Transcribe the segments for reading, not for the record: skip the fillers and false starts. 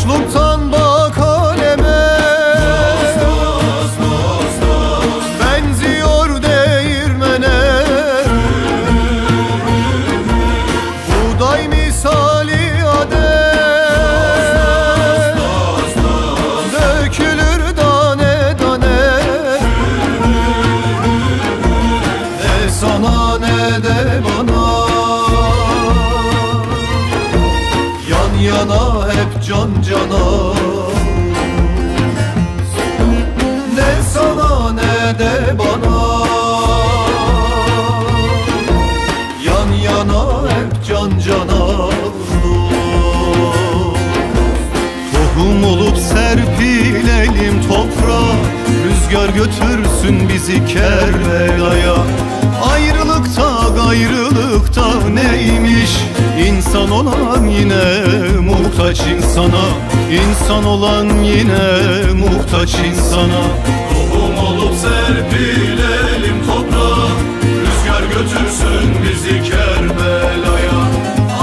Boşluktan bak aleme, benziyor değirmene. Buğday misali adet, dökülür tane tane. Ne sana ne de bana, yan yana hep can cana. Ne sana ne de bana, yan yana hep can cana. Tohum olup serpilelim toprağa, rüzgar götürsün bizi Kerbela'ya. Ayrılıkta gayrılıkta neymiş, İnsan olan yine muhtaç insana. İnsan olan yine muhtaç insana. Tohum olup serpilelim toprağa, rüzgar götürsün bizi Kerbela'ya.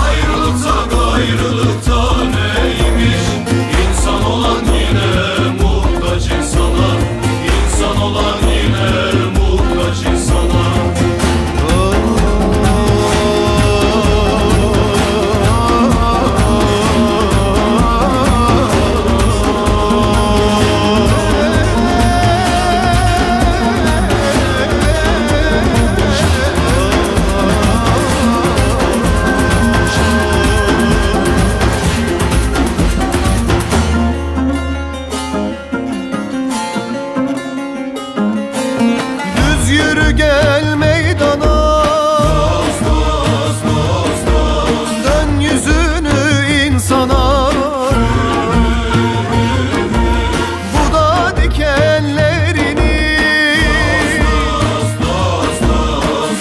Ayrılıkta gayrılıkta neymiş, İnsan olan yine muhtaç insana. İnsan olan yine muhtaç insana. Yürü gel meydana, dön yüzünü insana. Buda dikenlerini,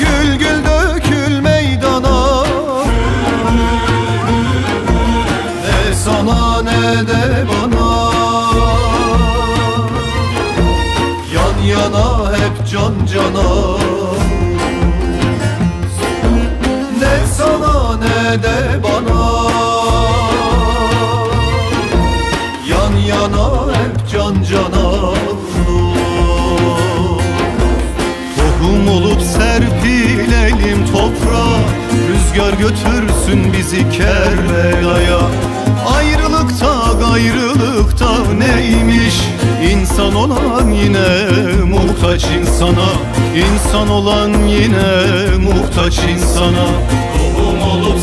gül gül dökül meydana. Ne sana ne de bana, yan yana hep can cana. Ne sana ne de bana, yan yana hep can cana. Tohum olup serpilelim toprağa, rüzgar götürsün bizi Kerbela'ya. Ayrılıkta gayrılıkta neymiş, İnsan olan yine muhtaç insana. İnsan olan yine muhtaç insana. Tohum olup